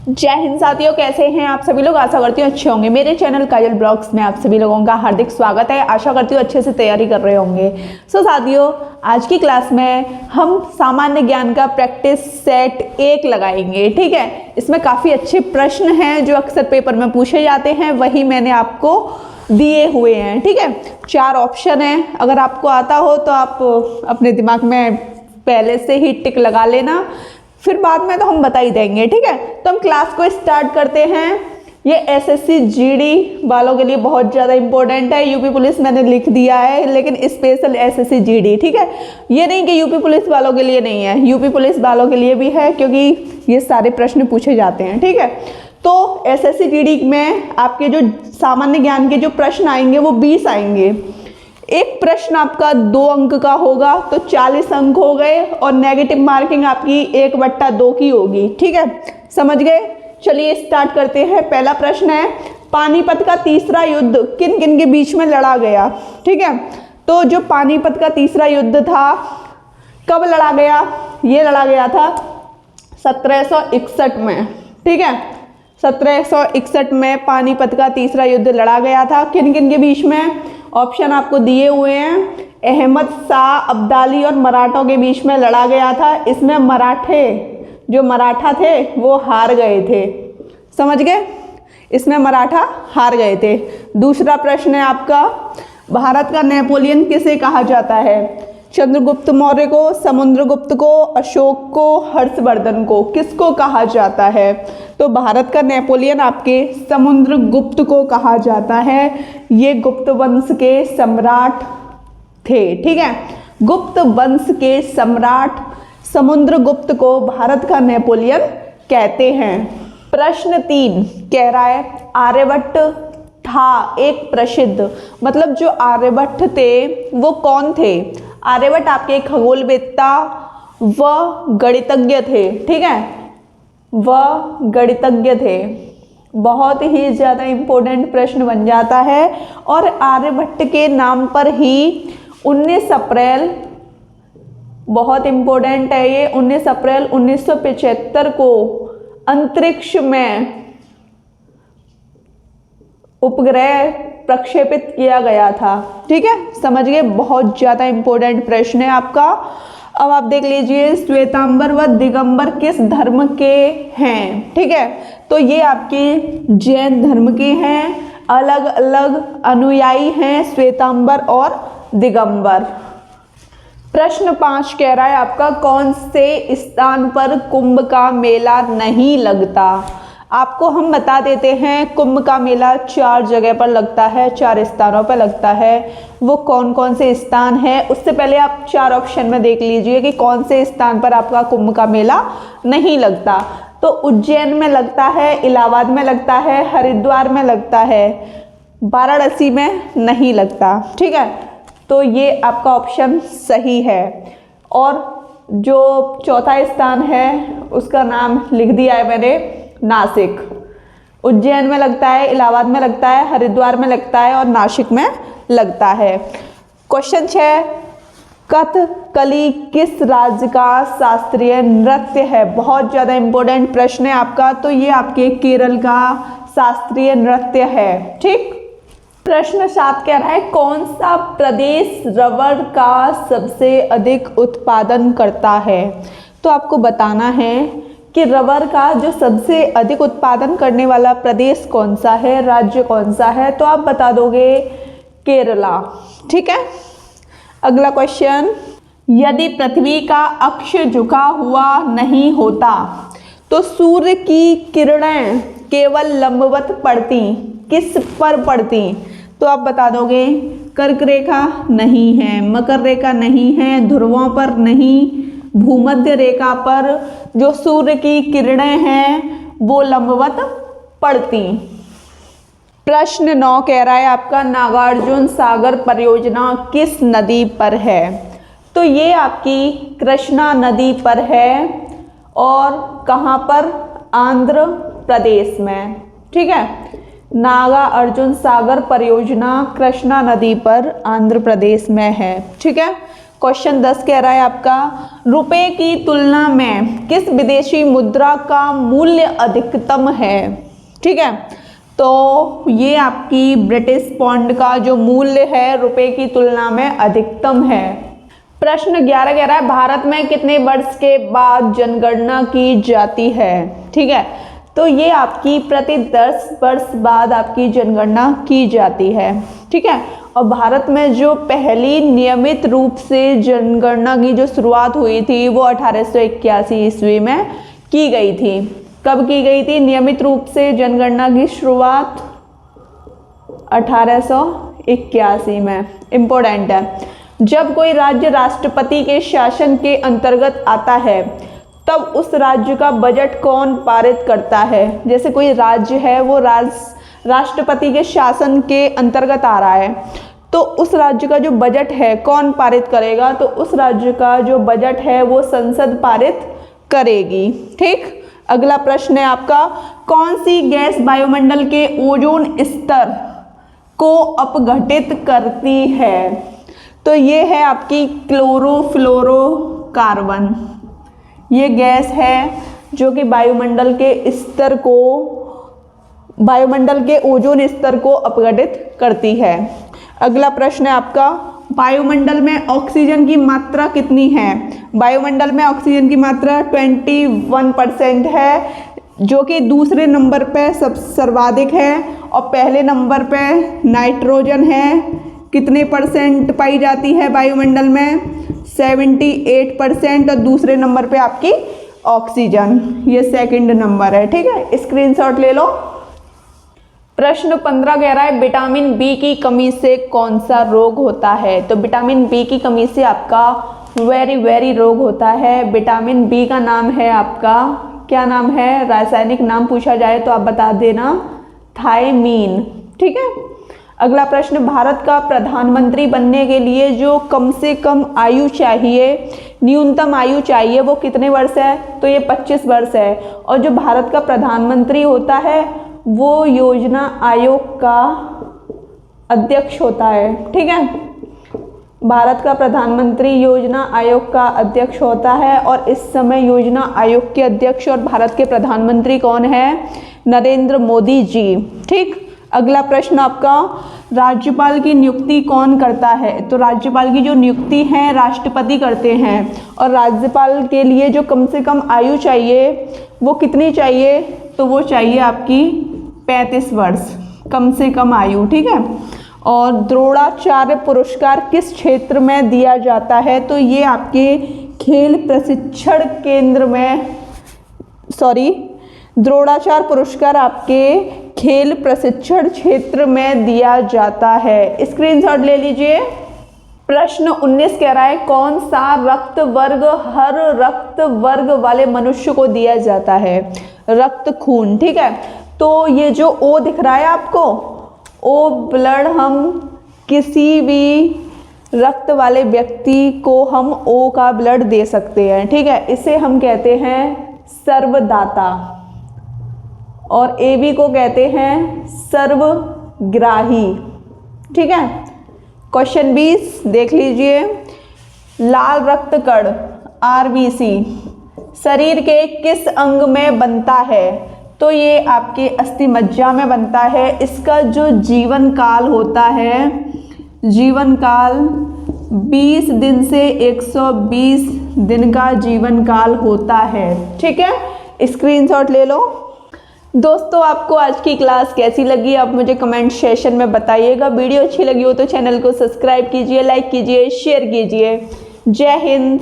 जय हिंद साथियों, कैसे हैं आप सभी लोग। आशा करती हूँ अच्छे होंगे। मेरे चैनल काजल ब्लॉग्स में आप सभी लोगों का हार्दिक स्वागत है। आशा करती हूँ अच्छे से तैयारी कर रहे होंगे। साथियों, आज की क्लास में हम सामान्य ज्ञान का प्रैक्टिस सेट 1 लगाएंगे। ठीक है, इसमें काफ़ी अच्छे प्रश्न हैं जो अक्सर पेपर में पूछे जाते हैं, वही मैंने आपको दिए हुए हैं। ठीक है, 4 ऑप्शन हैं। अगर आपको आता हो तो आप अपने दिमाग में पहले से ही टिक लगा लेना, फिर बाद में तो हम बता ही देंगे। ठीक है, तो हम क्लास को स्टार्ट करते हैं। ये एसएससी जीडी वालों के लिए बहुत ज़्यादा इंपॉर्टेंट है। यूपी पुलिस मैंने लिख दिया है, लेकिन स्पेशल एसएससी जीडी। ठीक है, ये नहीं कि यूपी पुलिस वालों के लिए नहीं है, यूपी पुलिस वालों के लिए भी है, क्योंकि ये सारे प्रश्न पूछे जाते हैं। ठीक है, तो एसएससी जीडी में आपके जो सामान्य ज्ञान के जो प्रश्न आएंगे वो 20 आएंगे। एक प्रश्न आपका 2 अंक का होगा तो 40 अंक हो गए, और नेगेटिव मार्किंग आपकी 1/2 की होगी। ठीक है, समझ गए। चलिए स्टार्ट करते हैं। पहला प्रश्न है, पानीपत का तीसरा युद्ध किन किन के बीच में लड़ा गया। ठीक है, तो जो पानीपत का तीसरा युद्ध था, कब लड़ा गया? ये लड़ा गया था 1761 में। ठीक है, 1761 में पानीपत का तीसरा युद्ध लड़ा गया था। किन किन के बीच में? ऑप्शन आपको दिए हुए हैं। अहमद शाह अब्दाली और मराठों के बीच में लड़ा गया था। इसमें मराठा थे वो हार गए थे। समझ गए, इसमें मराठा हार गए थे। दूसरा प्रश्न है आपका, भारत का नेपोलियन किसे कहा जाता है? चंद्रगुप्त मौर्य को, समुद्रगुप्त को, अशोक को, हर्षवर्धन को, किसको कहा जाता है? तो भारत का नेपोलियन आपके समुद्रगुप्त को कहा जाता है। ये गुप्त वंश के सम्राट थे। ठीक है, गुप्त वंश के सम्राट समुद्रगुप्त को भारत का नेपोलियन कहते हैं। प्रश्न 3 कह रहा है, आर्यभट्ट था एक प्रसिद्ध, मतलब जो आर्यभट्ट थे वो कौन थे? आर्यभट्ट आपके खगोलवेत्ता व गणितज्ञ थे। ठीक है, वह गणितज्ञ थे। बहुत ही ज़्यादा इम्पोर्टेंट प्रश्न बन जाता है। और आर्यभट्ट के नाम पर ही 19 अप्रैल, बहुत इम्पोर्टेंट है ये, 19 अप्रैल 1975 को अंतरिक्ष में उपग्रह प्रक्षेपित किया गया था। ठीक है, समझ गए, बहुत ज़्यादा इम्पोर्टेंट प्रश्न है आपका। अब आप देख लीजिए, श्वेतांबर व दिगंबर किस धर्म के हैं? ठीक है, तो ये आपके जैन धर्म के हैं। अलग अलग अनुयायी हैं श्वेतांबर और दिगंबर। प्रश्न 5 कह रहा है आपका, कौन से स्थान पर कुंभ का मेला नहीं लगता? आपको हम बता देते हैं, कुंभ का मेला 4 जगह पर लगता है, 4 स्थानों पर लगता है। वो कौन कौन से स्थान है? उससे पहले आप 4 ऑप्शन में देख लीजिए कि कौन से स्थान पर आपका कुंभ का मेला नहीं लगता। तो उज्जैन में लगता है, इलाहाबाद में लगता है, हरिद्वार में लगता है, वाराणसी में नहीं लगता। ठीक है, तो ये आपका ऑप्शन सही है। और जो चौथा स्थान है उसका नाम लिख दिया है मैंने, नासिक। उज्जैन में लगता है, इलाहाबाद में लगता है, हरिद्वार में लगता है और नासिक में लगता है। क्वेश्चन 6, कथकली किस राज्य का शास्त्रीय नृत्य है? बहुत ज़्यादा इम्पोर्टेंट प्रश्न है आपका। तो ये आपके केरल का शास्त्रीय नृत्य है। ठीक, प्रश्न 7 कह रहा है, कौन सा प्रदेश रबर का सबसे अधिक उत्पादन करता है? तो आपको बताना है कि रबर का जो सबसे अधिक उत्पादन करने वाला प्रदेश कौन सा है, राज्य कौन सा है? तो आप बता दोगे केरला। ठीक है, अगला क्वेश्चन, यदि पृथ्वी का अक्ष झुका हुआ नहीं होता तो सूर्य की किरणें केवल लंबवत पड़ती, किस पर पड़ती? तो आप बता दोगे कर्क रेखा नहीं है, मकर रेखा नहीं है, ध्रुवों पर नहीं, भूमध्य रेखा पर जो सूर्य की किरणें हैं वो लंबवत पड़ती। प्रश्न 9 कह रहा है आपका, नागार्जुन सागर परियोजना किस नदी पर है? तो ये आपकी कृष्णा नदी पर है। और कहाँ पर? आंध्र प्रदेश में। ठीक है, नागार्जुन सागर परियोजना कृष्णा नदी पर आंध्र प्रदेश में है। ठीक है, क्वेश्चन 10 कह रहा है आपका, रुपए की तुलना में किस विदेशी मुद्रा का मूल्य अधिकतम है। ठीक है, तो ये आपकी ब्रिटिश पाउंड का जो मूल्य है रुपए की तुलना में अधिकतम है। प्रश्न 11 कह रहा है, भारत में कितने वर्ष के बाद जनगणना की जाती है। ठीक है, तो ये आपकी प्रति 10 वर्ष बाद आपकी जनगणना की जाती है। ठीक है, और भारत में जो पहली नियमित रूप से जनगणना की जो शुरुआत हुई थी वो 1881 ईस्वी में की गई थी। कब की गई थी नियमित रूप से जनगणना की शुरुआत? 1881 में। इम्पोर्टेंट है। जब कोई राज्य राष्ट्रपति के शासन के अंतर्गत आता है तब उस राज्य का बजट कौन पारित करता है। जैसे कोई राज्य है वो राष्ट्रपति के शासन के अंतर्गत आ रहा है तो उस राज्य का जो बजट है कौन पारित करेगा, तो उस राज्य का जो बजट है वो संसद पारित करेगी। ठीक, अगला प्रश्न है आपका, कौन सी गैस वायुमंडल के ओजोन स्तर को अपघटित करती है। तो ये है आपकी क्लोरोफ्लोरोकार्बन। ये गैस है जो कि वायुमंडल के स्तर को, वायुमंडल के ओजोन स्तर को अपघटित करती है। अगला प्रश्न है आपका, वायुमंडल में ऑक्सीजन की मात्रा कितनी है। वायुमंडल में ऑक्सीजन की मात्रा 21% है, जो कि दूसरे नंबर पे सर्वाधिक है, और पहले नंबर पे नाइट्रोजन है। कितने परसेंट पाई जाती है वायुमंडल में? 78%, और दूसरे नंबर पे आपकी ऑक्सीजन, ये सेकंड नंबर है। ठीक है, स्क्रीनशॉट ले लो। प्रश्न 15 कह रहा है, विटामिन बी की कमी से कौन सा रोग होता है। तो विटामिन बी की कमी से आपका वेरी रोग होता है। विटामिन बी का नाम है आपका, क्या नाम है, रासायनिक नाम पूछा जाए तो आप बता देना, थायमीन। ठीक है, अगला प्रश्न, भारत का प्रधानमंत्री बनने के लिए जो कम से कम आयु चाहिए, न्यूनतम आयु चाहिए, वो कितने वर्ष है। तो ये 25 वर्ष है। और जो भारत का प्रधानमंत्री होता है वो योजना आयोग का अध्यक्ष होता है। ठीक है, भारत का प्रधानमंत्री योजना आयोग का अध्यक्ष होता है, और इस समय योजना आयोग के अध्यक्ष और भारत के प्रधानमंत्री कौन है? नरेंद्र मोदी जी। ठीक, अगला प्रश्न आपका, राज्यपाल की नियुक्ति कौन करता है। तो राज्यपाल की जो नियुक्ति है राष्ट्रपति करते हैं, और राज्यपाल के लिए जो कम से कम आयु चाहिए वो कितनी चाहिए, तो वो चाहिए आपकी 35 वर्ष कम से कम आयु। ठीक है, और द्रोणाचार्य पुरस्कार किस क्षेत्र में दिया जाता है। तो ये आपके खेल प्रशिक्षण केंद्र में, द्रोणाचार्य पुरस्कार आपके खेल प्रशिक्षण क्षेत्र में दिया जाता है। स्क्रीनशॉट ले लीजिए। प्रश्न 19 कह रहा है, कौन सा रक्त वर्ग हर रक्त वर्ग वाले मनुष्य को दिया जाता है। रक्त खून। ठीक है, तो ये जो O दिख रहा है आपको, O ब्लड, हम किसी भी रक्त वाले व्यक्ति को हम O का ब्लड दे सकते हैं। ठीक है, इसे हम कहते हैं सर्वदाता, और AB को कहते हैं सर्वग्राही। ठीक है, क्वेश्चन 20 देख लीजिए, लाल रक्त कण RBC शरीर के किस अंग में बनता है। तो ये आपके अस्थि मज्जा में बनता है। इसका जो जीवन काल होता है, जीवन काल 20 दिन से 120 दिन का जीवन काल होता है। ठीक है, स्क्रीनशॉट ले लो। दोस्तों, आपको आज की क्लास कैसी लगी आप मुझे कमेंट सेशन में बताइएगा। वीडियो अच्छी लगी हो तो चैनल को सब्सक्राइब कीजिए, लाइक कीजिए, शेयर कीजिए। जय हिंद।